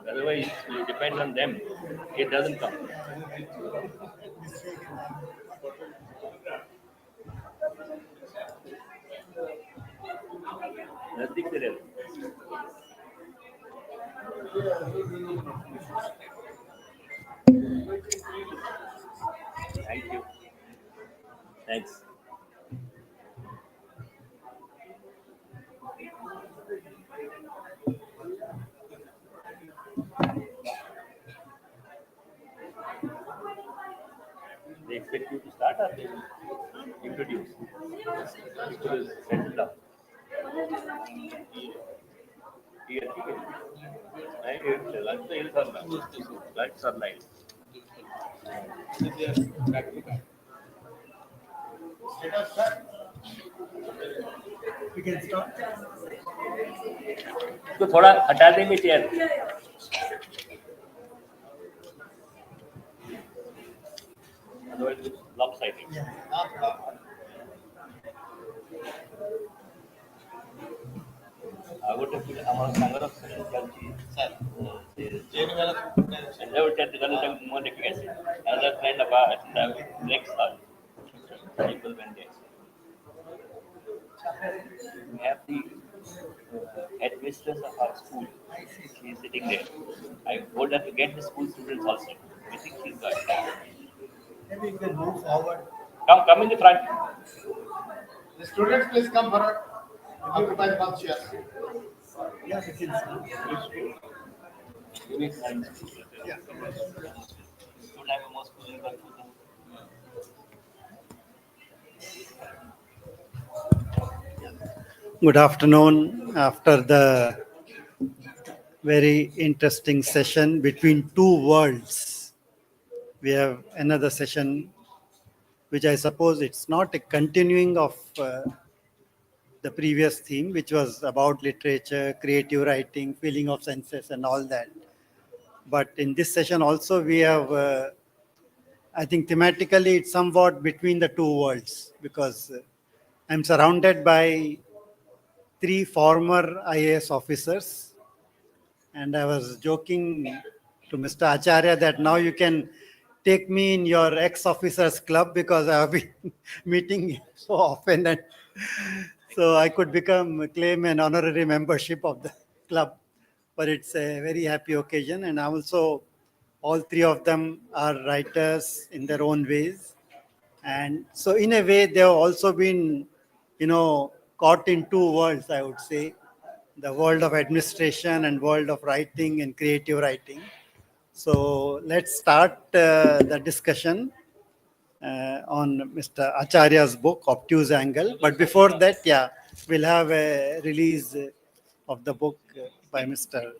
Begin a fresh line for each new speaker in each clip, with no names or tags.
Otherwise, you depend on them. It doesn't come. Nothing there. Thank you. Thanks. They expect you to start or they introduce. People will settle down. Here, lights are light.
We can start.
इसको थोड़ा हटा देंगे chair. Otherwise, it's lopsided. आगोटे हमारा संगठन session चलती है. Sir, जेन वाला संजय उठते हैं तो मोन देखिए कैसे. Another friend of ours, the next hall, people when they. We have the headmistress of our school. She is sitting there. I told her to get the school students also. I think she's got it.
Maybe you can move forward.
Come in the front.
The students, please come forward. Occupy the box chairs.
Yeah, we can start.
Unit 9.
Yeah.
Don't have a more school in Bangalore.
Good afternoon. After the very interesting session between two worlds, we have another session which I suppose it's not a continuing of the previous theme, which was about literature, creative writing, feeling of senses and all that. But in this session also we have, I think thematically it's somewhat between the two worlds, because I'm surrounded by 3 former IAS officers, and I was joking to Mr. Acharya that now you can take me in your ex-officers club because I have been meeting so often, and so I could claim an honorary membership of the club. But it's a very happy occasion, and also all 3 of them are writers in their own ways. And so in a way, they have also been, caught in 2 worlds, I would say, the world of administration and world of writing and creative writing. So let's start the discussion on Mr. Acharya's book, Obtuse Angle. But before that, we'll have a release of the book by Mr.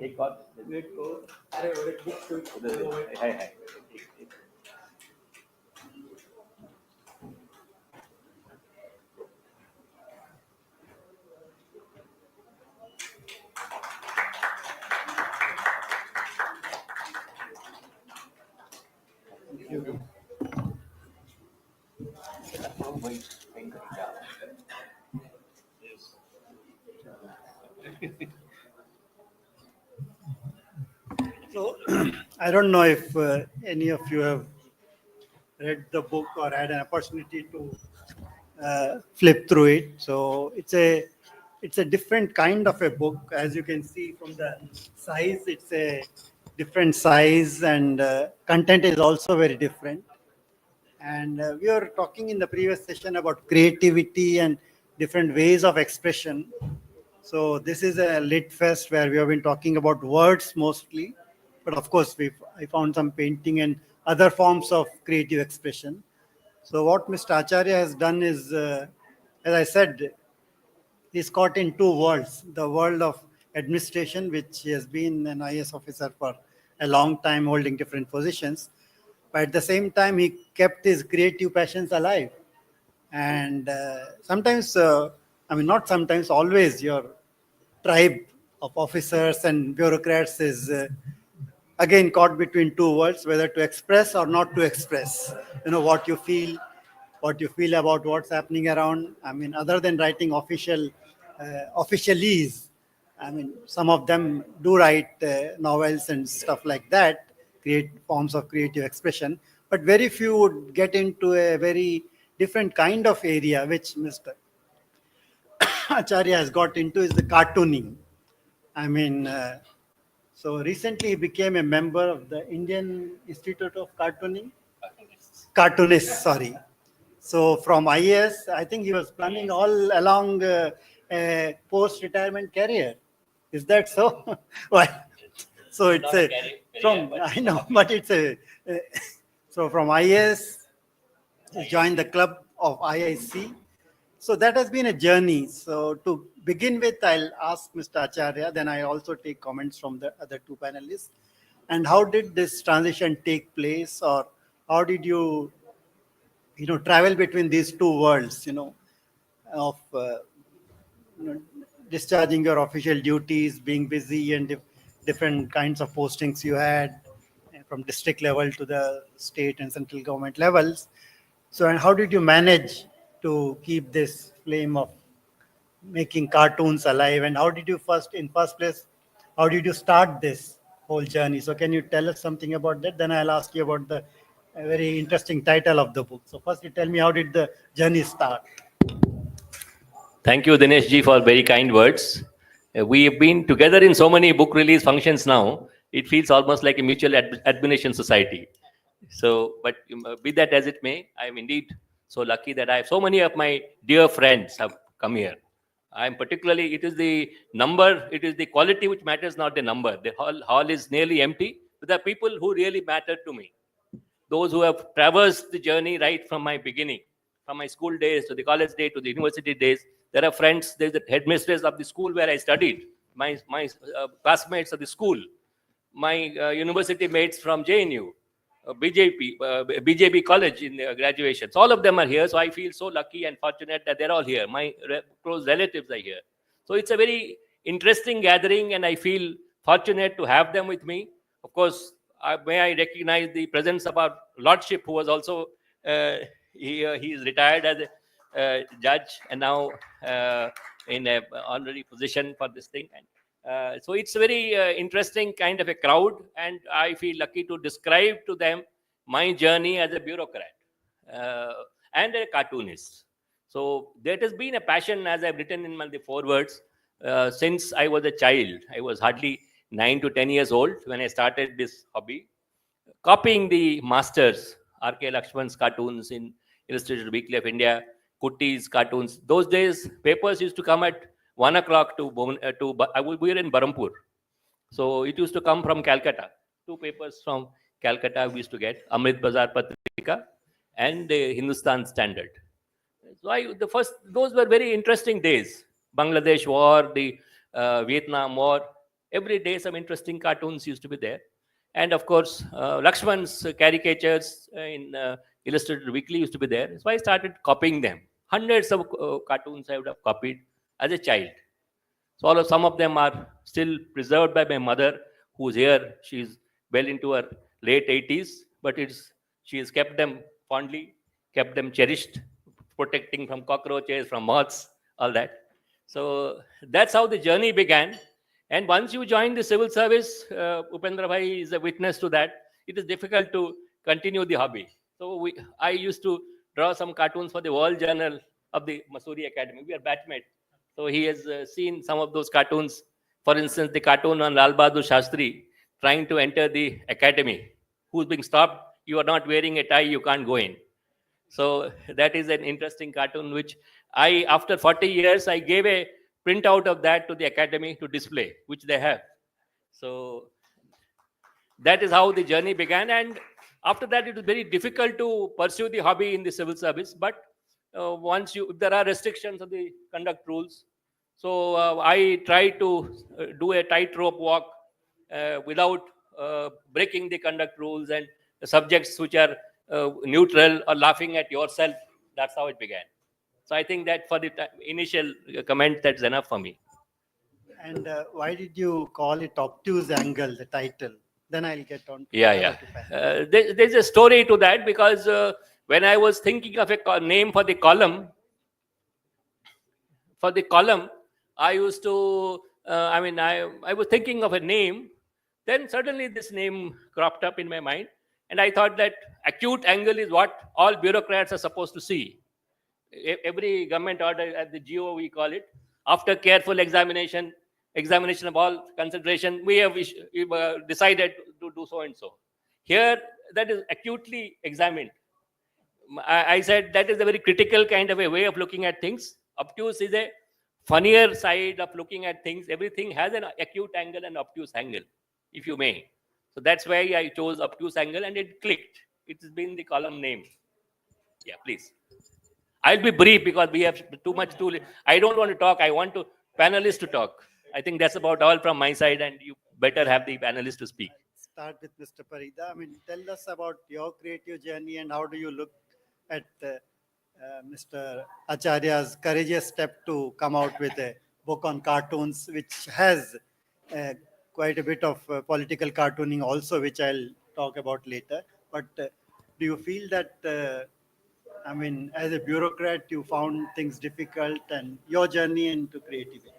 एक और
Wait, अरे और एक book
है.
So I don't know if any of you have read the book or had an opportunity to flip through it. So it's a different kind of a book. As you can see from the size, it's a different size, and content is also very different. And we were talking in the previous session about creativity and different ways of expression. So this is a lit fest where we have been talking about words mostly, but of course I found some painting and other forms of creative expression. So what Mr. Acharya has done is, as I said, he's caught in two worlds: the world of administration, which he has been an IAS officer for a long time, holding different positions, but at the same time he kept his creative passions alive. And sometimes, I mean, not sometimes, always, your tribe of officers and bureaucrats is again caught between two worlds, whether to express or not to express, what you feel about what's happening around. I mean, other than writing officialese, I mean, some of them do write novels and stuff like that, create forms of creative expression, but very few would get into a very different kind of area, which Mr. Acharya has got into, is the cartooning. I mean, so recently he became a member of the Indian Institute of Cartoonists, sorry. So from IAS, I think he was planning all along a post-retirement career. Is that so? Well, so it's
Not
a,
a career,
from,
but
I know, but it's a, so from IAS, he joined the club of IIC. So that has been a journey. So to begin with, I'll ask Mr. Acharya, then I also take comments from the other two panelists. And how did this transition take place, or how did you, travel between these two worlds, of you know, discharging your official duties, being busy, and different kinds of postings you had from district level to the state and central government levels. So, and how did you manage to keep this flame of making cartoons alive? And how did you in first place, how did you start this whole journey? So, can you tell us something about that? Then I'll ask you about the very interesting title of the book. So, first, you tell me, how did the journey start?
Thank you, Dinesh ji, for very kind words. We have been together in so many book release functions now. It feels almost like a mutual admiration society. So, but be that as it may, I am indeed so lucky that I have so many of my dear friends have come here. I am particularly, it is the number, it is the quality which matters, not the number. The hall is nearly empty, but there are people who really matter to me. Those who have traversed the journey right from my beginning, from my school days to the college day to the university days. There are friends. There's the headmistress of the school where I studied, my classmates of the school, my university mates from JNU, BJP College in graduation. So all of them are here. So I feel so lucky and fortunate that they're all here. My close relatives are here. So it's a very interesting gathering, and I feel fortunate to have them with me. Of course, may I recognize the presence of our Lordship, who was also, he is retired as a judge and now in an honorary position for this thing. And so it's a very interesting kind of a crowd, and I feel lucky to describe to them my journey as a bureaucrat and a cartoonist. So that has been a passion, as I've written in the forewords, since I was a child. I was hardly 9 to 10 years old when I started this hobby, copying the masters, R.K. Lakshman's cartoons in Illustrated Weekly of India, Kutti's cartoons. Those days, papers used to come at 1 o'clock we were in Barampur. So it used to come from Calcutta. Two papers from Calcutta we used to get, Amrit Bazar Patrika and the Hindustan Standard. So those were very interesting days. Bangladesh War, the Vietnam War, every day some interesting cartoons used to be there. And of course, Lakshman's caricatures in Illustrated Weekly used to be there. So I started copying them. Hundreds of cartoons I would have copied as a child. So some of them are still preserved by my mother, who's here. She's well into her late 80s, but she has kept them fondly, kept them cherished, protecting from cockroaches, from moths, all that. So that's how the journey began. And once you join the civil service, Upendra Bhai is a witness to that. It is difficult to continue the hobby. So I used to draw some cartoons for the World Journal of the Masuri Academy. We are batchmates. So he has seen some of those cartoons. For instance, the cartoon on Lal Bahadur Shastri trying to enter the academy, who's being stopped. You are not wearing a tie, you can't go in. So that is an interesting cartoon, which I, after 40 years, I gave a printout of that to the academy to display, which they have. So that is how the journey began. And after that, it was very difficult to pursue the hobby in the civil service. But once you, there are restrictions of the conduct rules. So I try to do a tightrope walk without breaking the conduct rules, and the subjects which are neutral or laughing at yourself. That's how it began. So I think that for the initial comment, that's enough for me.
And why did you call it Obtuse Angle, the title? Then I'll get on.
Yeah. There's a story to that, because when I was thinking of a name for the column, I used to, I was thinking of a name. Then suddenly this name cropped up in my mind. And I thought that acute angle is what all bureaucrats are supposed to see. Every government order at the GO, we call it, after careful examination of all consideration, we have decided to do so and so. Here, that is acutely examined. I said that is a very critical kind of a way of looking at things. Obtuse is a funnier side of looking at things. Everything has an acute angle and obtuse angle, if you may. So that's why I chose Obtuse Angle, and it clicked. It's been the column name. Yeah, please. I'll be brief because we have too much to. I don't want to talk. I want to panelists to talk. I think that's about all from my side, and you better have the panelists to speak.
Start with Mr. Parida. I mean, tell us about your creative journey and how do you look at Mr. Acharya's courageous step to come out with a book on cartoons, which has quite a bit of political cartooning also, which I'll talk about later. But do you feel that, as a bureaucrat, you found things difficult, and your journey into creativity?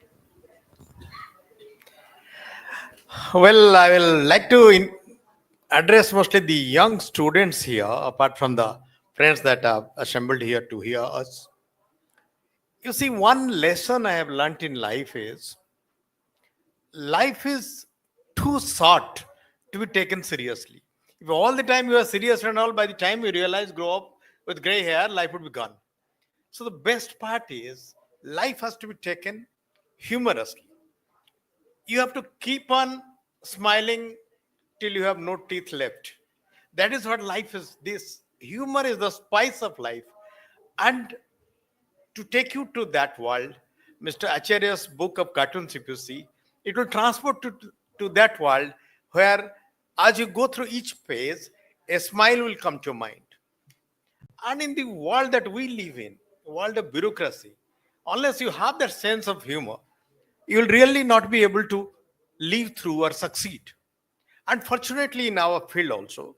Well, I will like to address mostly the young students here, apart from the friends that are assembled here to hear us. You see, one lesson I have learnt in life is too short to be taken seriously. If all the time you are serious and all, by the time you realize, grow up with gray hair, life would be gone. So the best part is life has to be taken humorously. You have to keep on smiling till you have no teeth left. That is what life is. This humor is the spice of life. And to take you to that world, Mr. Acharya's book of cartoons, if you see, it will transport to that world where, as you go through each page, a smile will come to your mind. And in the world that we live in, the world of bureaucracy, unless you have that sense of humor, you will really not be able to live through or succeed. Unfortunately, in our field also,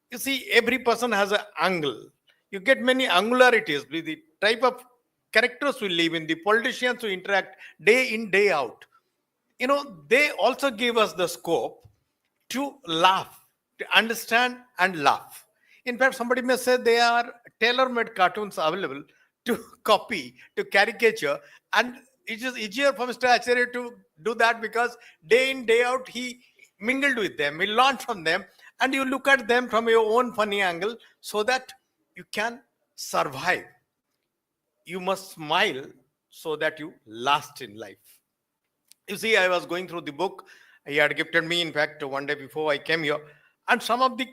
you see, every person has an angle. You get many angularities with the type of characters we live in, the politicians who interact day in, day out. They also give us the scope to laugh, to understand and laugh. In fact, somebody may say there are tailor-made cartoons available to copy, to caricature, and it is easier for Mr. Acharya to do that because day in, day out, he mingled with them, he learned from them, and you look at them from your own funny angle so that you can survive. You must smile so that you last in life. You see, I was going through the book. He had gifted me, in fact, one day before I came here. And some of the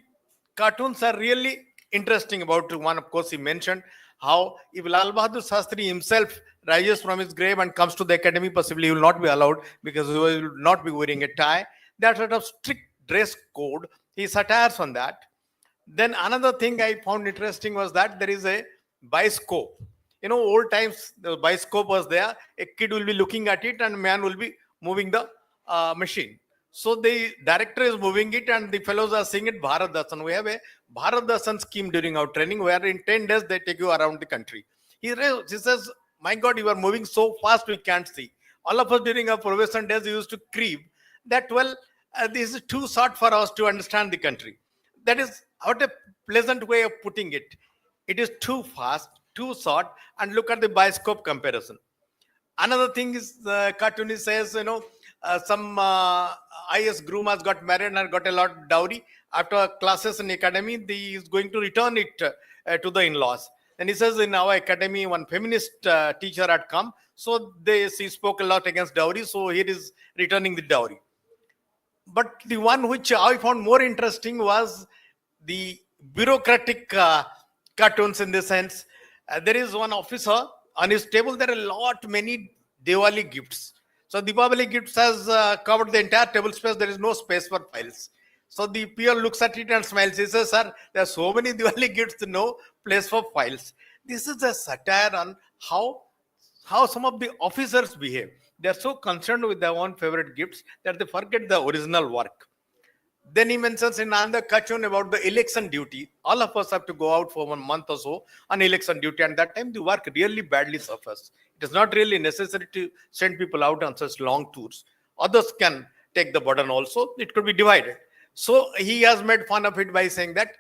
cartoons are really interesting about one. Of course, he mentioned how if Lal Bahadur Shastri himself rises from his grave and comes to the academy, possibly he will not be allowed because he will not be wearing a tie. That sort of strict dress code, he satires on that. Then another thing I found interesting was that there is a bioscope. Old times, the bioscope was there. A kid will be looking at it and man will be moving the machine. So the director is moving it and the fellows are seeing it Bharat Darshan. We have a Bharat Darshan scheme during our training where in 10 days they take you around the country. He says, my God, you are moving so fast we can't see. All of us during our probation days used to creep that, this is too short for us to understand the country. That is what a pleasant way of putting it. It is too fast too short, and look at the bioscope comparison. Another thing is the cartoonist says, some IS groom has got married and got a lot of dowry. After classes in academy, he is going to return it to the in-laws. And he says, in our academy, one feminist teacher had come, so she spoke a lot against dowry, so here is returning the dowry. But the one which I found more interesting was the bureaucratic cartoons, in the sense there is one officer on his table. There are many Diwali gifts. So Diwali gifts has covered the entire table space. There is no space for files. So the peer looks at it and smiles. He says, "Sir, there are so many Diwali gifts, no place for files." This is a satire on how some of the officers behave. They are so concerned with their own favorite gifts that they forget the original work. Then he mentions in another cartoon about the election duty. All of us have to go out for 1 month or so on election duty, and that time the work really badly suffers. It is not really necessary to send people out on such long tours. Others can take the burden also. It could be divided. So he has made fun of it by saying that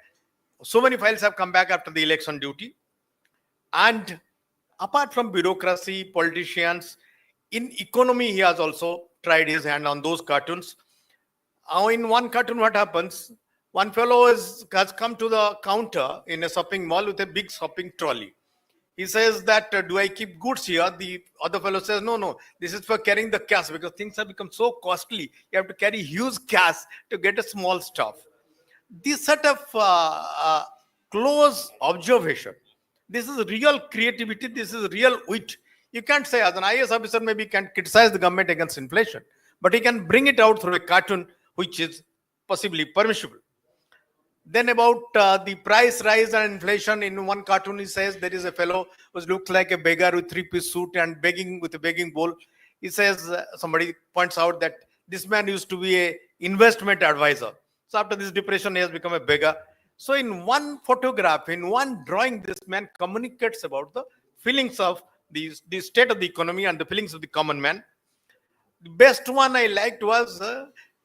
so many files have come back after the election duty. And apart from bureaucracy, politicians, in economy, he has also tried his hand on those cartoons. In one cartoon, what happens? One fellow has come to the counter in a shopping mall with a big shopping trolley. He says that, do I keep goods here? The other fellow says, no, this is for carrying the cash, because things have become so costly. You have to carry huge cash to get a small stuff. This sort of close observation, this is real creativity, this is real wit. You can't say, as an IAS officer, maybe can criticize the government against inflation, but he can bring it out through a cartoon which is possibly permissible. Then about the price rise and inflation, in one cartoon he says there is a fellow who looks like a beggar with three-piece suit and begging with a begging bowl. He says, somebody points out that this man used to be a investment advisor. So after this depression, he has become a beggar. So in one photograph, in one drawing, this man communicates about the feelings of the state of the economy and the feelings of the common man. The best one I liked was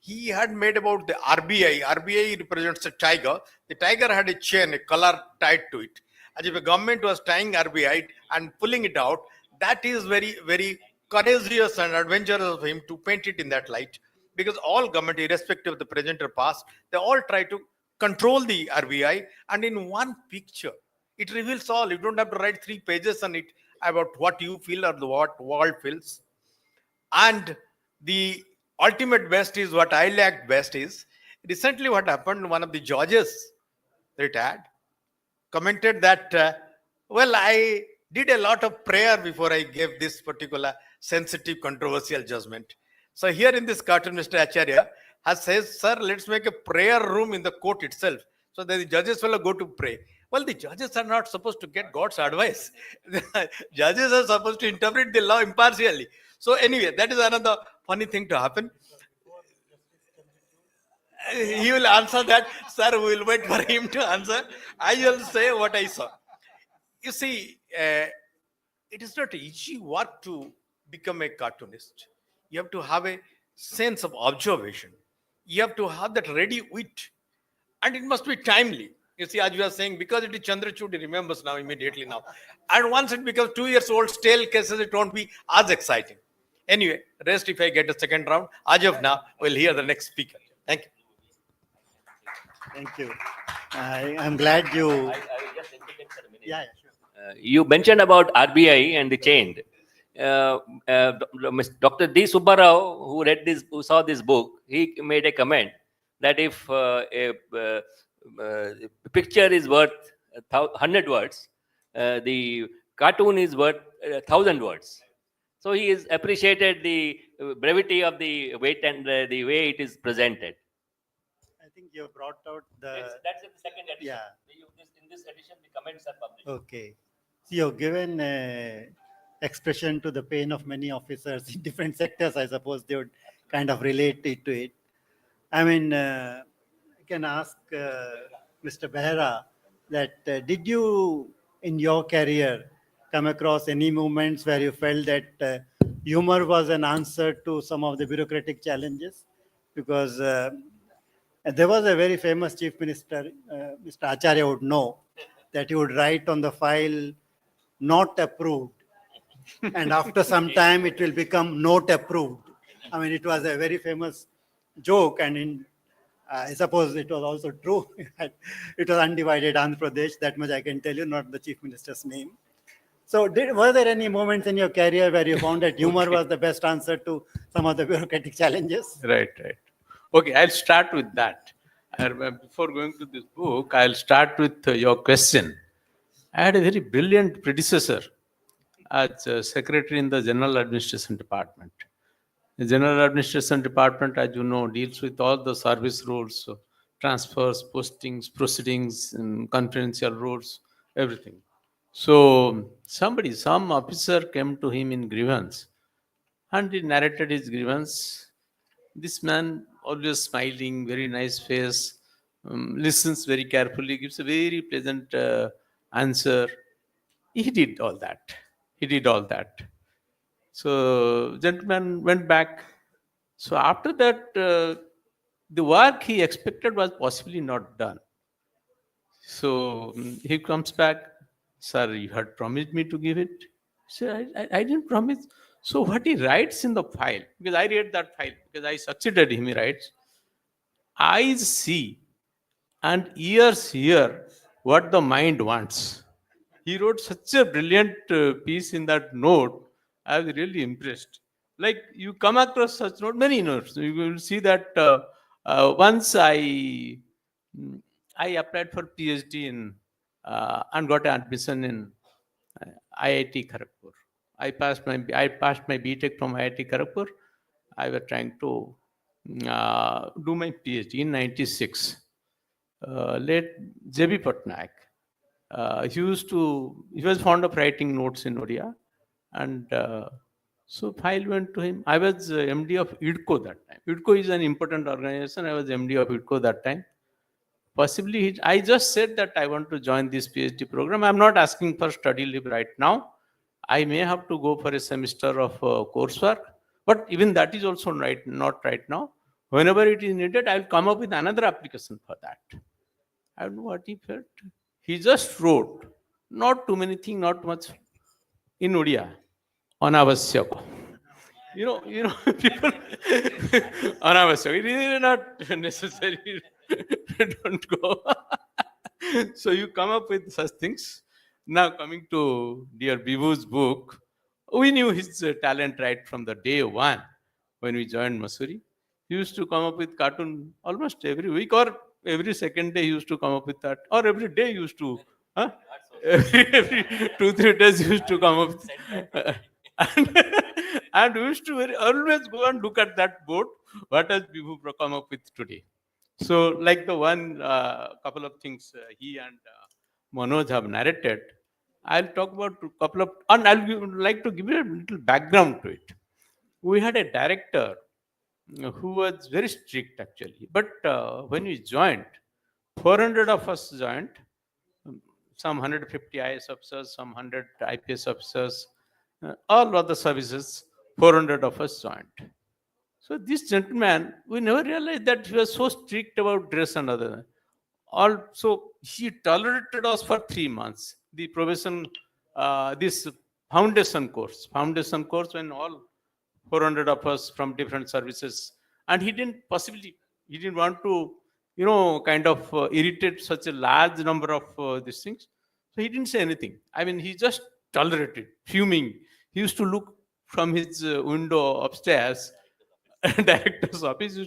he had made about the RBI. RBI represents a tiger. The tiger had a chain, a collar tied to it. As if a government was tying RBI and pulling it out, that is very, very courageous and adventurous of him to paint it in that light. Because all government, irrespective of the present or past, they all try to control the RBI. And in one picture, it reveals all. You don't have to write 3 pages on it about what you feel or what world feels. And the ultimate best is, what I liked best is, recently what happened, one of the judges, retired, commented that, well, I did a lot of prayer before I gave this particular sensitive, controversial judgment. So here in this cartoon, Mr. Acharya has says, sir, let's make a prayer room in the court itself, so that the judges will go to pray. Well, the judges are not supposed to get God's advice. The judges are supposed to interpret the law impartially. So anyway, that is another funny thing to happen. He will answer that. Sir, we will wait for him to answer. I will say what I saw. You see, it is not easy work to become a cartoonist. You have to have a sense of observation. You have to have that ready wit. And it must be timely. You see, as you are saying, because it is Chandrachud, he remembers now immediately now. And once it becomes 2 years old, stale cases, it won't be as exciting. Anyway, rest if I get a second round. As of now, we'll hear the next speaker. Thank you.
Thank you. I'm glad you.
I will just indicate for a minute.
Yeah, sure.
You mentioned about RBI and the chain. Dr. D. Subbarao, who saw this book, he made a comment that if a picture is worth 100 words, the cartoon is worth 1,000 words. So he has appreciated the brevity of the weight and the way it is presented.
I think you brought out the.
That's in the second edition.
Yeah.
In this edition, the comments are published.
Okay. So you've given expression to the pain of many officers in different sectors. I suppose they would kind of relate it to it. I mean, I can ask Mr. Behra that did you, in your career, come across any moments where you felt that humor was an answer to some of the bureaucratic challenges? Because there was a very famous chief minister, Mr. Acharya would know, that he would write on the file not approved. And after some time, it will become not approved. I mean, it was a very famous joke, and I suppose it was also true. It was undivided Andhra Pradesh, that much I can tell you, not the chief minister's name. So, were there any moments in your career where you found that humor was the best answer to some of the bureaucratic challenges?
Right, right. Okay, I'll start with that. Before going to this book, I'll start with your question. I had a very brilliant predecessor as secretary in the General Administration Department. The General Administration Department, as you know, deals with all the service rules, so transfers, postings, proceedings, and confidential rules, everything. So some officer came to him in grievance and he narrated his grievance. This man, always smiling, very nice face, listens very carefully, gives a very pleasant answer. He did all that. He did all that. So, gentleman went back. So, after that, the work he expected was possibly not done. So, he comes back, sir, you had promised me to give it. So, I didn't promise. So, what he writes in the file, because I read that file, because I succeeded him, he writes, eyes see and ears hear what the mind wants. He wrote such a brilliant piece in that note. I was really impressed. Like you come across such note, many notes. You will see that once I applied for PhD in and got an admission in IIT Kharagpur. I passed my BTech from IIT Kharagpur. I was trying to do my PhD in '96. Late J.B. Patnaik. He was fond of writing notes in Odia, and so file went to him. I was MD of IDCO that time. IDCO is an important organization. I was MD of IDCO that time. Possibly, I just said that I want to join this PhD program. I'm not asking for study leave right now. I may have to go for a semester of coursework, but even that is also not right now. Whenever it is needed, I'll come up with another application for that. I don't know what he felt. He just wrote, not too many things, not much, in Odia, anavasyaka. You know, people, anavasyaka. It is not necessary. Don't go. So you come up with such things. Now coming to dear Bibu's book, we knew his talent right from the day one when we joined Masuri. He used to come up with cartoon almost every week or every second day he used to come up with that, or every day he used to, every 2-3 days he used to come up with, and we used to always go and look at that board. What has Bibu come up with today? So, like the one couple of things he and Manoj have narrated, I'll talk about a couple of, and like to give you a little background to it. We had a director who was very strict actually, but when we joined, 400 of us joined, some 150 IS officers, some 100 IPS officers, all other services, 400 of us joined. So this gentleman, we never realized that he was so strict about dress and other. Also, he tolerated us for 3 months. The probation, this foundation course when all 400 of us from different services, and he didn't want to, kind of irritate such a large number of these things. So he didn't say anything. I mean, he just tolerated, fuming. He used to look from his window upstairs, director's office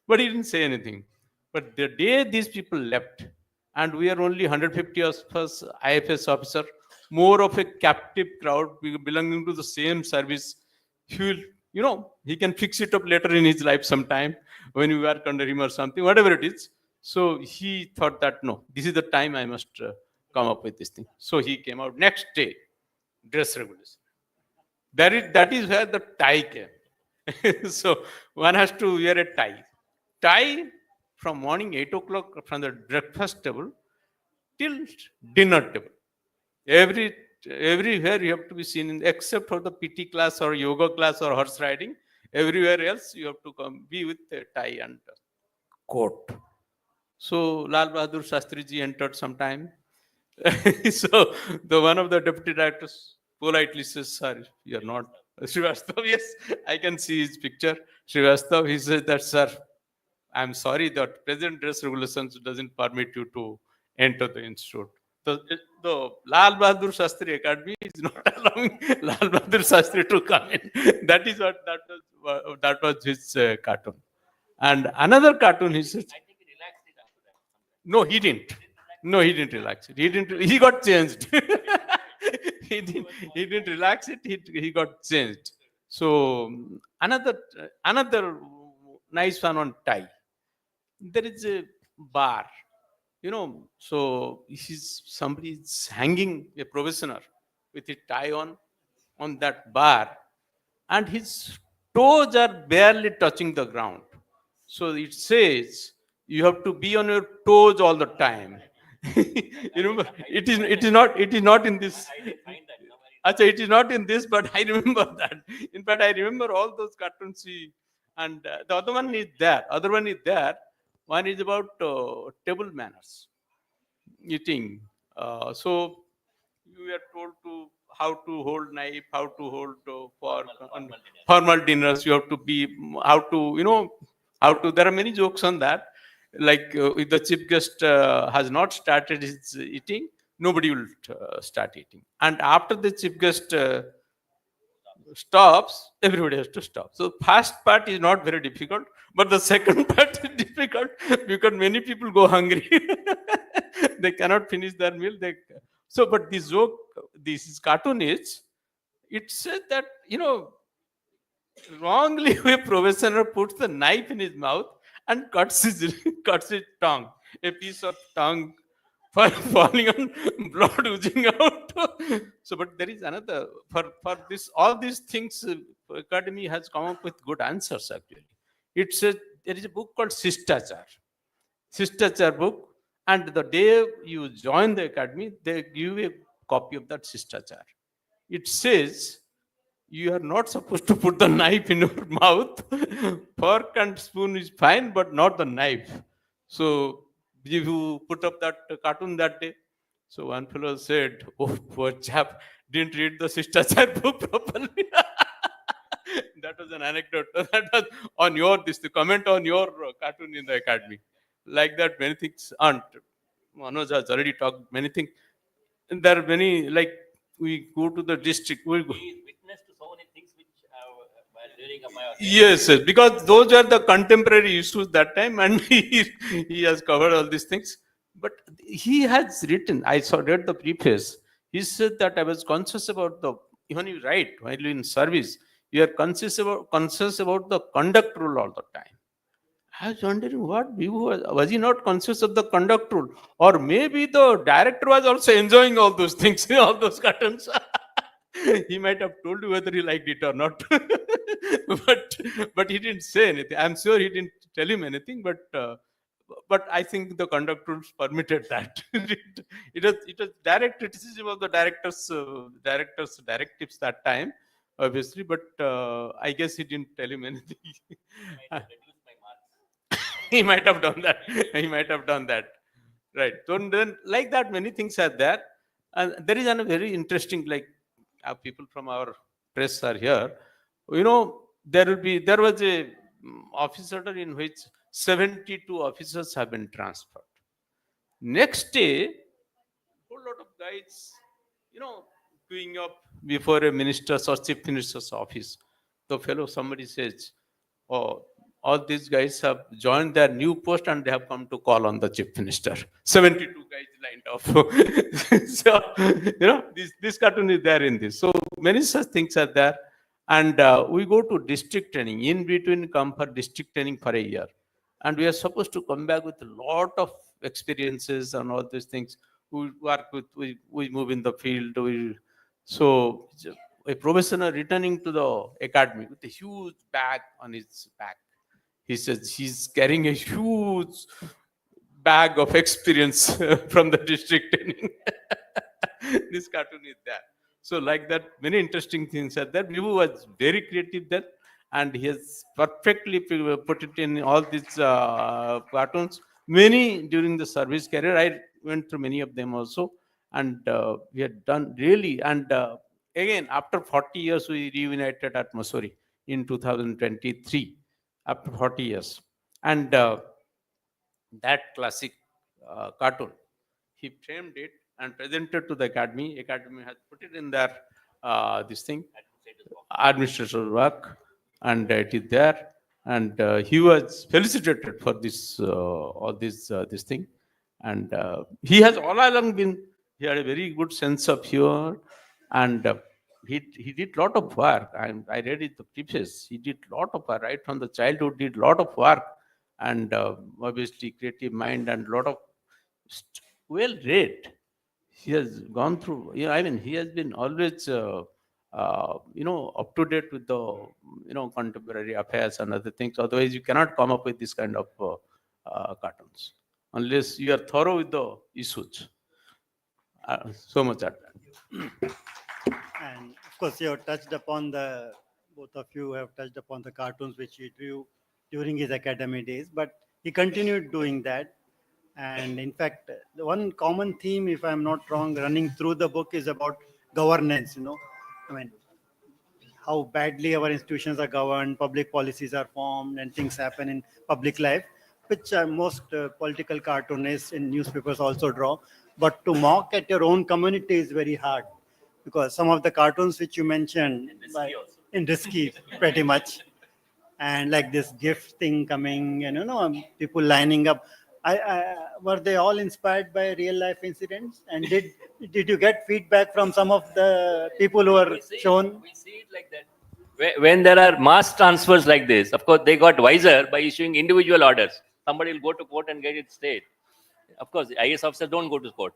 but he didn't say anything. But the day these people left, and we are only 150 of us IFS officer, more of a captive crowd belonging to the same service. He will, he can fix it up later in his life sometime when we work under him or something, whatever it is. So he thought that, no, this is the time I must come up with this thing. So he came out next day, dress regulation. That is where the tie came. So one has to wear a tie. Tie from morning 8 o'clock from the breakfast table till dinner table. Everywhere you have to be seen, except for the PT class or yoga class or horse riding. Everywhere else you have to be with a tie and coat. So Lal Bahadur Shastri ji entered sometime. So the one of the deputy directors politely says, "Sir, you're not Srivastav." Yes, I can see his picture. Srivastav, he says that, "Sir, I'm sorry that present dress regulations doesn't permit you to enter the institute. The Lal Bahadur Shastri Academy is not allowing Lal Bahadur Shastri to come in." That is what that was his cartoon. And another cartoon, he says,
I think he relaxed it after that.
no, he didn't. No, he didn't relax it. He didn't. He got changed. He didn't relax it. He got changed. So another nice one on tie. There is a bar, So somebody is hanging a probationer with a tie on that bar, and his toes are barely touching the ground. So it says you have to be on your toes all the time. It is not in this.
I didn't find that.
Acha, it is not in this, but I remember that. In fact, I remember all those cartoons. And the other one is there. Other one is there. One is about table manners, eating. So you are told to how to hold knife, how to hold fork, and formal dinners. You have to be how to how to. There are many jokes on that. Like if the chief guest has not started his eating, nobody will start eating. And after the chief guest stops, everybody has to stop. So first part is not very difficult, but the second part is difficult because many people go hungry. They cannot finish their meal. But this joke, this cartoon is, it says that wrongly a probationer puts the knife in his mouth and cuts his cuts his tongue, a piece of tongue falling on, blood oozing out. So, but there is another for this. All these things, Academy has come up with good answers. Actually, it says there is a book called Sistachar book, and the day you join the Academy, they give a copy of that Sistachar. It says you are not supposed to put the knife in your mouth. Fork and spoon is fine, but not the knife. So if you put up that cartoon that day, so one fellow said, "Oh, poor chap, didn't read the Sistachar book properly." That was an anecdote. That was on the comment on your cartoon in the Academy. Like that, many things aren't. Manoj has already talked many things. And there are many, like we go to the district, we go.
He is witness to so many things which while during my
Yes, because those are the contemporary issues that time, and he has covered all these things. But he has written, read the preface. He said that I was conscious about even you write while in service, you are conscious about the conduct rule all the time. I was wondering was he not conscious of the conduct rule? Or maybe the director was also enjoying all those things, all those cartoons. He might have told you whether he liked it or not. but he didn't say anything. I'm sure he didn't tell him anything, but I think the conduct rules permitted that. It was direct criticism of the director's directives that time, obviously, but I guess he didn't tell him anything.
reduced my marks.
He might have done that. He might have done that. Right. So then, like that, many things are there. And there is a very interesting, like people from our press are here. There was a office order in which 72 officers have been transferred. Next day, whole lot of guys, queuing up before a minister's or chief minister's office. Somebody says, "Oh, all these guys have joined their new post and they have come to call on the chief minister." 72 guys lined up. So, this cartoon is there in this. So many such things are there. And we go to district training. In between, come for district training for a year. And we are supposed to come back with a lot of experiences and all these things. We work with, we move in the field. So a professional returning to the academy with a huge bag on his back. He says he's carrying a huge bag of experience from the district training. This cartoon is there. So like that, many interesting things are there. Vivu was very creative there, and he has perfectly put it in all these cartoons. Many during the service career, I went through many of them also. And we had done really, and again, after 40 years, we reunited at Missouri in 2023, after 40 years. And that classic cartoon, he framed it and presented to the academy. Academy has put it in their this thing, administrative work, and it is there. And he was felicitated for this all this thing. And he has all along been, he had a very good sense of humor. And he did lot of work. I read it the preface. He did lot of work right from the childhood. Did lot of work, and obviously creative mind and lot of well read. He has gone through. Yeah, I mean, he has been always up to date with the contemporary affairs and other things. Otherwise, you cannot come up with this kind of cartoons unless you are thorough with the issues. So much at that.
And of course, you have touched upon both of you have touched upon the cartoons which he drew during his academy days, but he continued doing that. And in fact, the one common theme, if I'm not wrong, running through the book is about governance. I mean, how badly our institutions are governed, public policies are formed, and things happen in public life, which most political cartoonists in newspapers also draw. But to mock at your own community is very hard, because some of the cartoons which you mentioned in risky pretty much, and like this gift thing coming, and people lining up. Were they all inspired by real life incidents? And did you get feedback from some of the people who were shown?
We see it like that. When there are mass transfers like this, of course, they got wiser by issuing individual orders. Somebody will go to court and get it stayed. Of course, IAS officers don't go to court.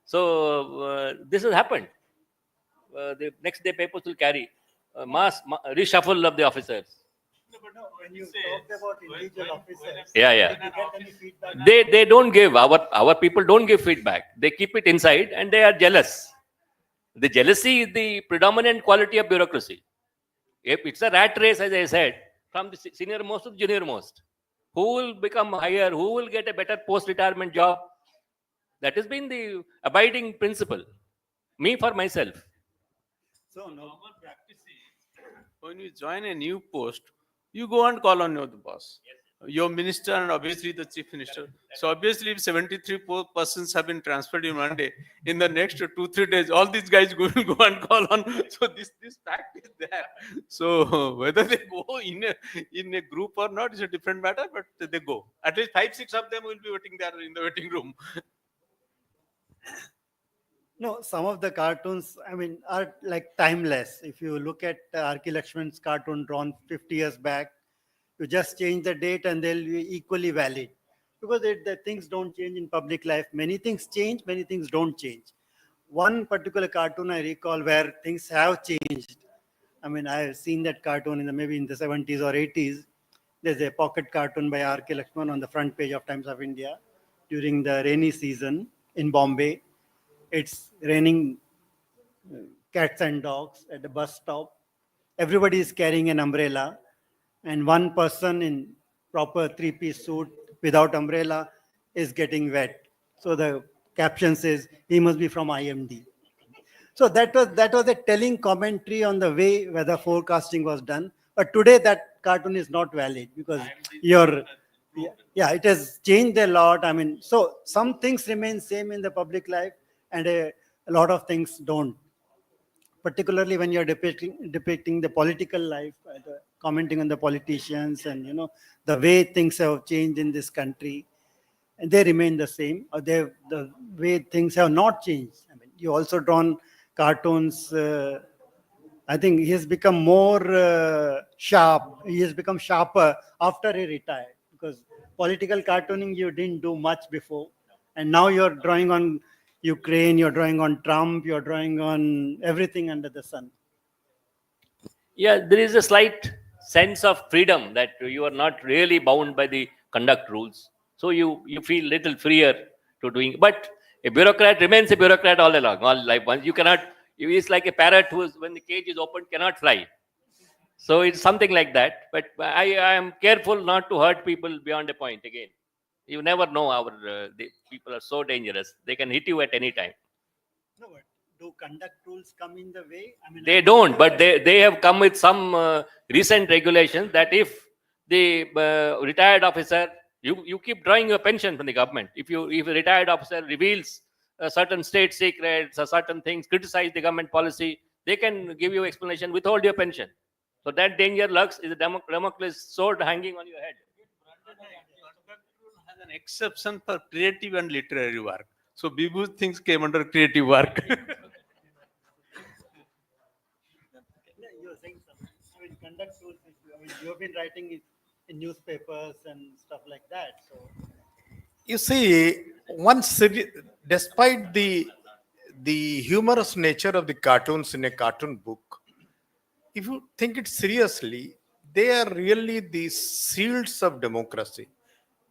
So this has happened. The next day, papers will carry mass reshuffle of the officers.
When you talked about individual officers,
Yeah.
did you get any feedback?
They don't give, our people don't give feedback. They keep it inside and they are jealous. The jealousy is the predominant quality of bureaucracy. If it's a rat race, as I said, from the senior most to the junior most, who will become higher, who will get a better post-retirement job? That has been the abiding principle. Me for myself.
So, no.
Normal practice is, when you join a new post, you go and call on your boss, your minister, and obviously the chief minister. So obviously, if 73 persons have been transferred in one day, in the next 2-3 days, all these guys will go and call on. So this fact is there. So whether they go in a group or not is a different matter, but they go. At least 5-6 of them will be waiting there in the waiting room.
No, some of the cartoons, I mean, are like timeless. If you look at R.K. Lakshman's cartoon drawn 50 years back, you just change the date and they'll be equally valid. Because the things don't change in public life. Many things change, many things don't change. One particular cartoon I recall where things have changed. I mean, I've seen that cartoon maybe in the 70s or 80s. There's a pocket cartoon by R.K. Lakshman on the front page of Times of India during the rainy season in Bombay. It's raining cats and dogs at the bus stop. Everybody is carrying an umbrella, and one person in proper three-piece suit without umbrella is getting wet. So the caption says, he must be from IMD. So that was a telling commentary on the way weather forecasting was done. But today that cartoon is not valid because it has changed a lot. I mean, so some things remain same in the public life and a lot of things don't. Particularly when you're depicting the political life, commenting on the politicians and, the way things have changed in this country, and they remain the same, or the way things have not changed. I mean, you also drawn cartoons. I think he has become more sharp. He has become sharper after he retired, because political cartooning you didn't do much before, and now you're drawing on Ukraine, you're drawing on Trump, you're drawing on everything under the sun.
Yeah, there is a slight sense of freedom that you are not really bound by the conduct rules. So you feel little freer to doing. But a bureaucrat remains a bureaucrat all along, all life. Once you cannot, it's like a parrot who is, when the cage is open, cannot fly. So it's something like that. But I am careful not to hurt people beyond a point again. You never know. The people are so dangerous. They can hit you at any time.
No, but do conduct rules come in the way? I mean,
They don't, but they have come with some recent regulations that if the retired officer, you keep drawing your pension from the government. If a retired officer reveals certain state secrets or certain things, criticize the government policy, they can give you explanation, withhold your pension. So that danger lurks, is a Damocles sword hanging on your head.
Has an exception for creative and literary work. So Bibu's things came under creative work.
yeah, you're saying something. I mean, conduct rules. I mean, you've been writing it in newspapers and stuff like that. So
You see, despite the humorous nature of the cartoons in a cartoon book, if you think it seriously, they are really the shields of democracy.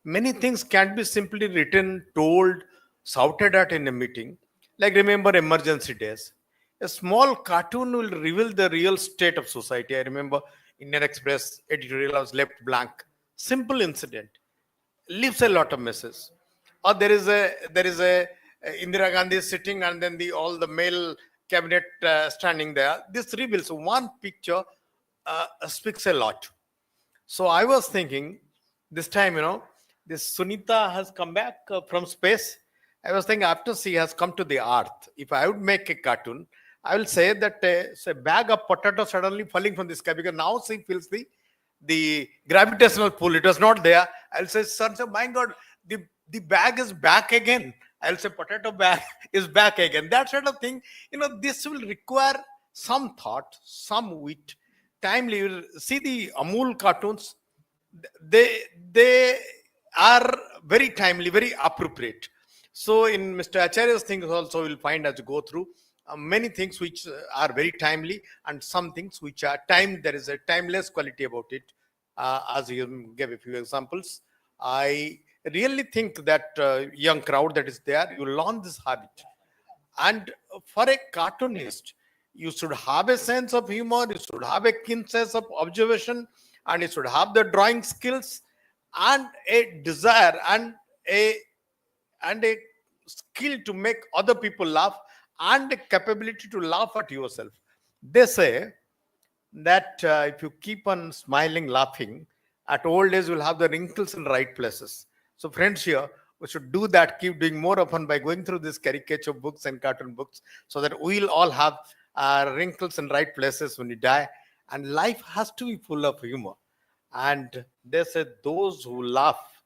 Many things can't be simply written, told, shouted at in a meeting. Like remember emergency days. A small cartoon will reveal the real state of society. I remember Indian Express editorial was left blank. Simple incident leaves a lot of messes. Or there is a Indira Gandhi is sitting and then all the male cabinet standing there. This reveals one picture speaks a lot. So I was thinking this time, this Sunita has come back from space. I was thinking after she has come to the earth, if I would make a cartoon, I will say that a bag of potato suddenly falling from the sky because now she feels the gravitational pull. It was not there. I'll say, son, my God, the bag is back again. I'll say potato bag is back again. That sort of thing. This will require some thought, some wit, timely. You see the Amul cartoons, they are very timely, very appropriate. So in Mr. Acharya's things also you'll find as you go through many things which are very timely and some things which are there is a timeless quality about it. As you gave a few examples, I really think that young crowd that is there, you learn this habit. And for a cartoonist, you should have a sense of humor, you should have a keen sense of observation, and you should have the drawing skills and a desire and a skill to make other people laugh and a capability to laugh at yourself. They say that if you keep on smiling, laughing, at old age you'll have the wrinkles in right places. So friends here, we should do that, keep doing more often by going through these caricature books and cartoon books so that we'll all have wrinkles in right places when we die. And life has to be full of humor. And they said those who laugh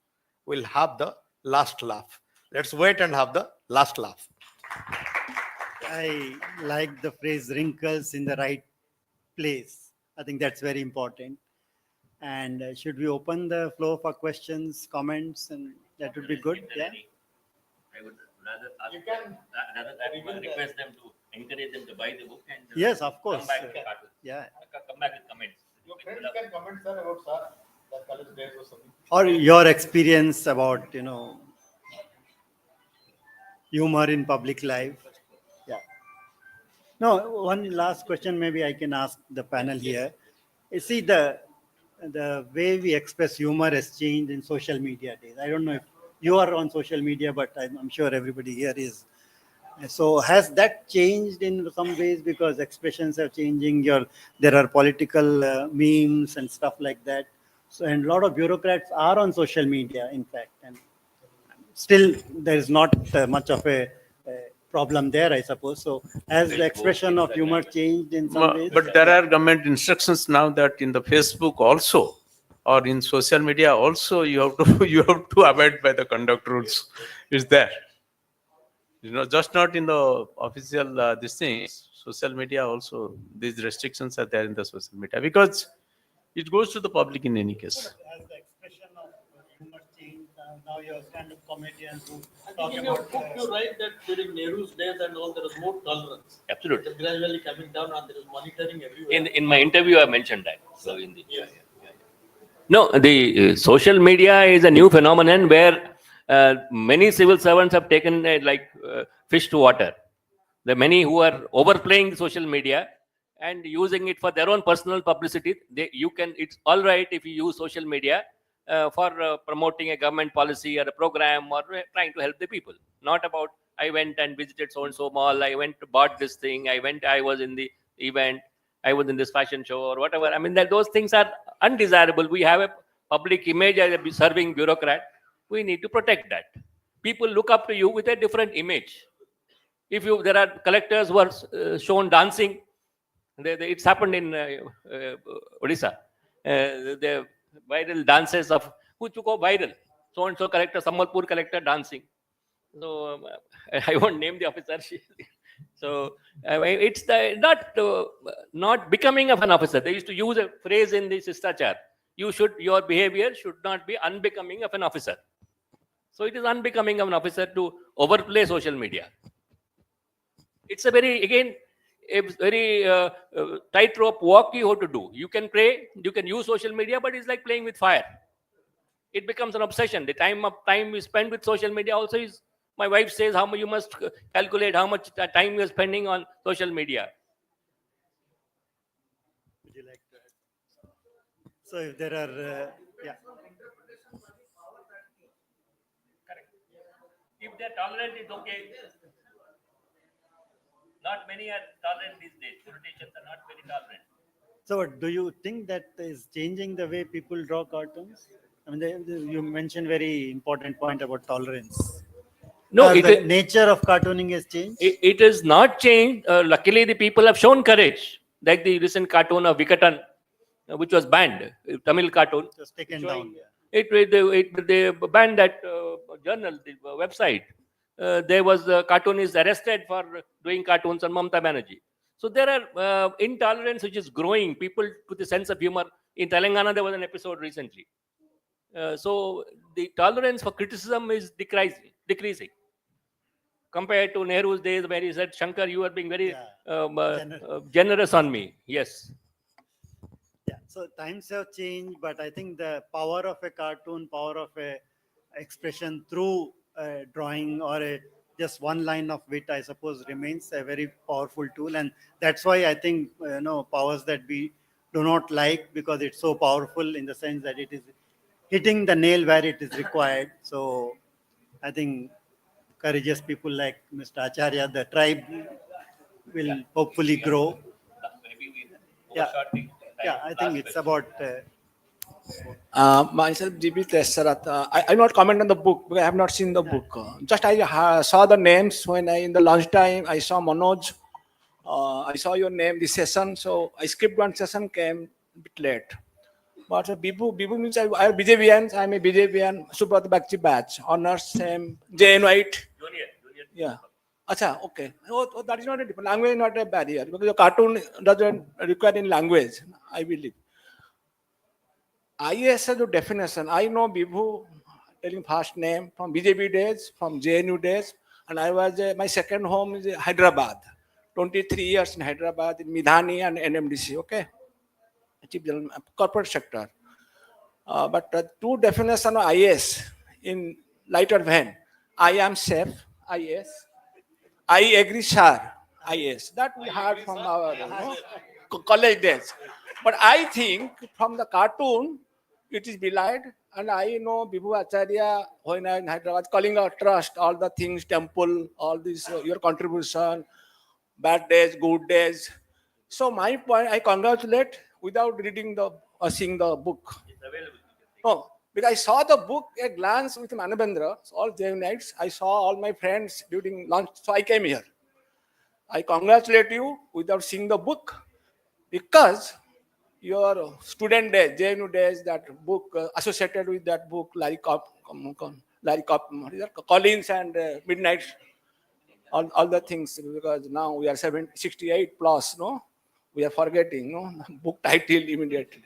will have the last laugh. Let's wait and have the last laugh.
I like the phrase wrinkles in the right place. I think that's very important. And should we open the floor for questions, comments, and that would be good. Yeah.
I would rather
You can
request them to encourage them to buy the book and
Yes, of course.
come back with cartoons.
Yeah.
Come back with comments.
Your friends can comment, sir, about sir, the college days or something.
Or your experience about, humor in public life. Yeah. No, one last question maybe I can ask the panel here. You see, the way we express humor has changed in social media days. I don't know if you are on social media, but I'm sure everybody here is. So has that changed in some ways because expressions are changing? There are political memes and stuff like that. So, and a lot of bureaucrats are on social media, in fact, and still there is not much of a problem there, I suppose. So has the expression of humor changed in some ways?
But there are government instructions now that in the Facebook also or in social media also you have to abide by the conduct rules. Is there? Just not in the official these things. Social media also, these restrictions are there in the social media because it goes to the public in any case.
Has the expression of humor changed? Now you're stand-up comedians who
I
talk
think in your
about.
book you write that during Nehru's days and all there was more tolerance.
Absolutely.
It is gradually coming down and there is monitoring everywhere.
In my interview, I mentioned that. So in the no, the social media is a new phenomenon where many civil servants have taken fish to water. There are many who are overplaying social media and using it for their own personal publicity. It's all right if you use social media for promoting a government policy or a program or trying to help the people. Not about I went and visited so and so mall, I went to bought this thing, I was in the event, I was in this fashion show or whatever. I mean, that those things are undesirable. We have a public image as a serving bureaucrat. We need to protect that. People look up to you with a different image. If you there are collectors who are shown dancing, it's happened in Odisha. The viral dances of who took off viral. So and so collector, Sambalpur collector dancing. So I won't name the officer. So it's not becoming of an officer. They used to use a phrase in the Sistachar. Your behavior should not be unbecoming of an officer. So it is unbecoming of an officer to overplay social media. It's a very tightrope walk you have to do. You can pray, you can use social media, but it's like playing with fire. It becomes an obsession. The time you spend with social media also is. My wife says how much you must calculate how much time you are spending on social media.
Would you like to add? So if there are, yeah.
Correct. If they're tolerant, it's okay. Not many are tolerant these days. Politicians are not very tolerant.
So do you think that is changing the way people draw cartoons? I mean, you mentioned very important point about tolerance.
No,
The nature of cartooning has changed.
It is not changed. Luckily, the people have shown courage. Like the recent cartoon of Vikatan, which was banned, Tamil cartoon.
It was taken down.
They banned that journal, the website. There was a cartoonist arrested for doing cartoons on Mamata Banerjee. So there are intolerance which is growing. People with a sense of humor. In Telangana, there was an episode recently. So the tolerance for criticism is decreasing. Compared to Nehru's days where he said, Shankar, you are being very generous on me. Yes.
Yeah, so times have changed, but I think the power of a cartoon, power of a expression through a drawing or just one line of wit, I suppose, remains a very powerful tool. And that's why I think, powers that we do not like, because it's so powerful in the sense that it is hitting the nail where it is required. So I think courageous people like Mr. Acharya, the tribe will hopefully grow. Yeah, I think it's about.
Myself, GB Tessarat. I not comment on the book because I have not seen the book. Just I saw the names when in the lunchtime I saw Manoj. I saw your name, this session. So I skipped one session, came a bit late. But Bibu means I am BJVN. I'm a BJVN Subrat Bakchi batch. Honors same JN White.
Junior.
Yeah. Acha, okay. Oh, that is not a different language, not a barrier because the cartoon doesn't require in language, I believe. IAS has a definition. I know Bibu telling first name from BJP days, from JNU days, and I was my second home is Hyderabad. 23 years in Hyderabad, in Midhani and NMDC. Okay, corporate sector. But two definition of IAS in lighter vein. I am safe. IAS. I agree, sir. IAS. That we heard from our college days. But I think from the cartoon, it is belied. And I know Bibu Acharya, when I in Hyderabad, calling our trust, all the things, temple, all this, your contribution, bad days, good days. So my point, I congratulate without reading the or seeing the book.
It's available.
No, because I saw the book a glance with Manabendra, all day nights. I saw all my friends during lunch, so I came here. I congratulate you without seeing the book because your student days, JNU days, that book associated with that book, Larry Collins and Midnight, all the things, because now we are 68 plus, no? We are forgetting, no? Book title immediately.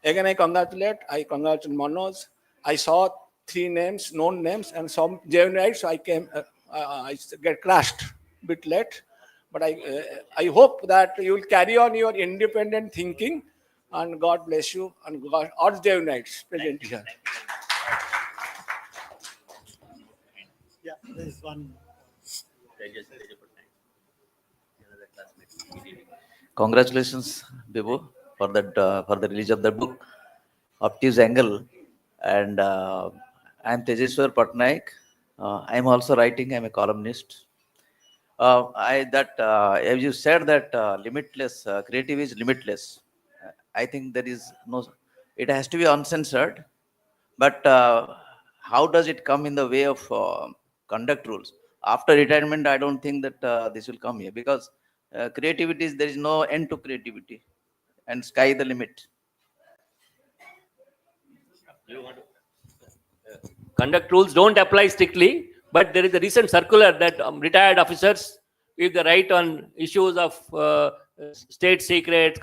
Again, I congratulate Manoj. I saw 3 names, known names, and some JNU, so I came, I get crashed a bit late. But I hope that you will carry on your independent thinking, and God bless you, and God, all the unites present here.
Yeah, there is one.
Congratulations, Bibu, for the release of the book, Obtuse Angle. And I'm Tejeshwar Patnaik. I'm also writing. I'm a columnist. As you said that limitless creative is limitless. I think there is no. It has to be uncensored. But how does it come in the way of conduct rules? After retirement, I don't think that this will come here, because creativity is, there is no end to creativity, and sky the limit.
Conduct rules don't apply strictly, but there is a recent circular that retired officers, if they write on issues of state secrets,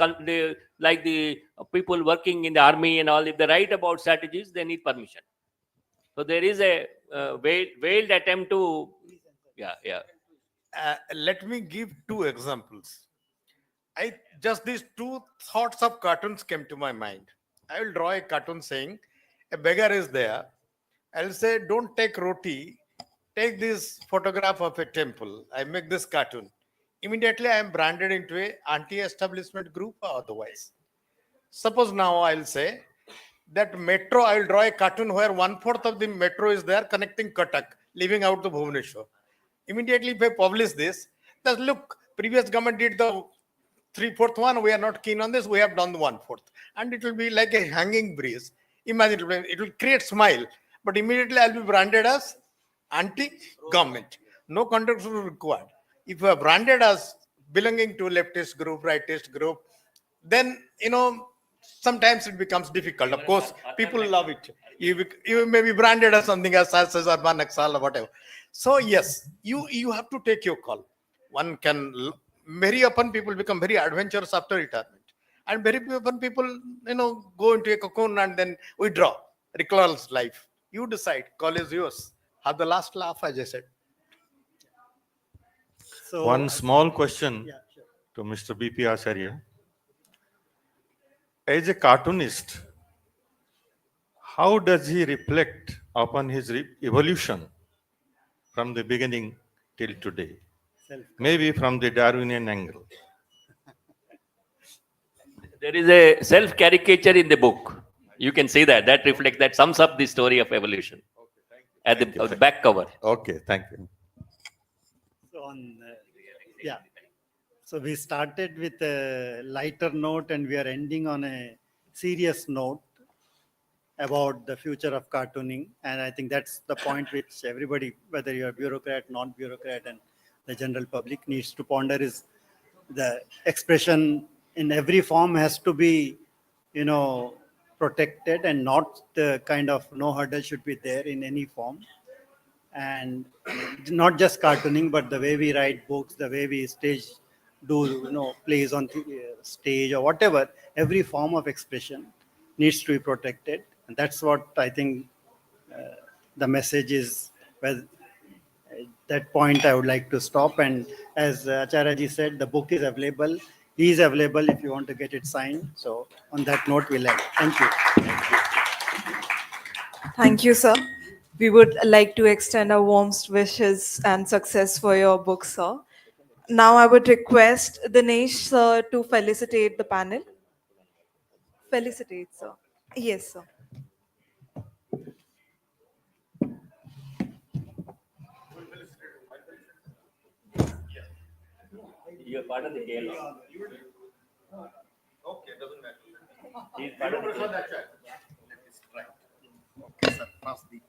like the people working in the army and all, if they write about strategies, they need permission. So there is a veiled attempt to, yeah.
Let me give two examples. Just these two thoughts of cartoons came to my mind. I will draw a cartoon saying a beggar is there. I'll say, don't take roti, take this photograph of a temple. I make this cartoon. Immediately I am branded into a anti-establishment group or otherwise. Suppose now I'll say that metro, I will draw a cartoon where 1/4 of the metro is there connecting Cuttack, leaving out the Bhubaneswar. Immediately if I publish this, that look, previous government did the 3/4 one, we are not keen on this, we have done the 1/4. And it will be like a hanging breeze. Imagine, it will create smile, but immediately I'll be branded as anti-government. No context is required. If you are branded as belonging to leftist group, rightist group, then, sometimes it becomes difficult. Of course, people love it. You may be branded as something as Urban Naxal or whatever. So yes, you have to take your call. One can, very often people become very adventurous after retirement, and very often people go into a cocoon and then withdraw. Recalls life. You decide. Call is yours. Have the last laugh, as I said.
So
One small question
yeah, sure.
to Mr. B.P. Acharya. As a cartoonist, how does he reflect upon his evolution from the beginning till today? Maybe from the Darwinian angle.
There is a self-caricature in the book. You can see that reflects, that sums up the story of evolution at the back cover.
Okay, thank you.
So yeah. So we started with a lighter note and we are ending on a serious note about the future of cartooning. And I think that's the point which everybody, whether you're a bureaucrat, non-bureaucrat, and the general public needs to ponder, is the expression in every form has to be, protected, and not the kind of no hurdle should be there in any form. And not just cartooning, but the way we write books, the way we plays on the stage or whatever, every form of expression needs to be protected. And that's what I think the message is. Well, at that point, I would like to stop. And as Acharya said, the book is available. He is available if you want to get it signed. So on that note, we'll end. Thank you.
Thank you, sir. We would like to extend our warmest wishes and success for your book, sir. Now I would request Dinesh, sir, to felicitate the panel. Felicitate, sir. Yes, sir.
You are part of the KL.
Okay, doesn't matter.
He is part of the KL.
Okay, sir. Pass the.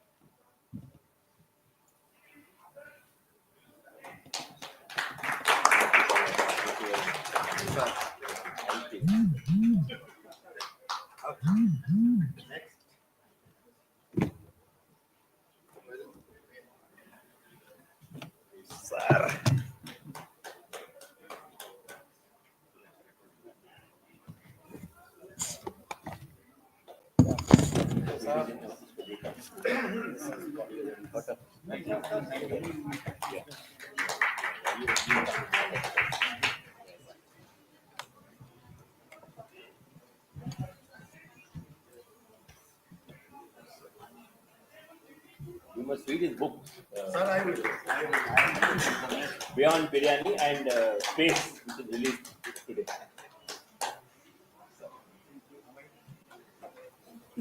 You must read his book,
Sir, I will.
Beyond Biryani and Space, which is released today.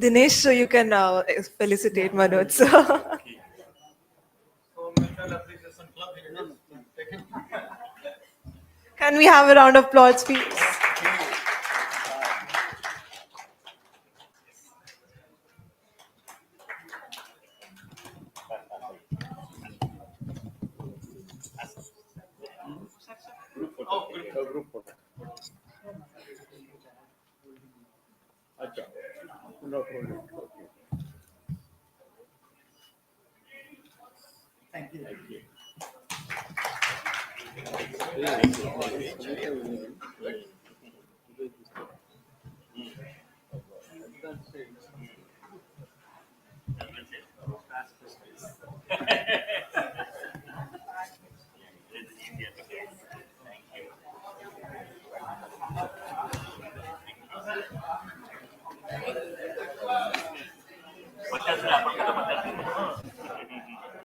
Dinesh, so you can felicitate Manoj. sir.
So mutual appreciation club.
Can we have a round of applause, please?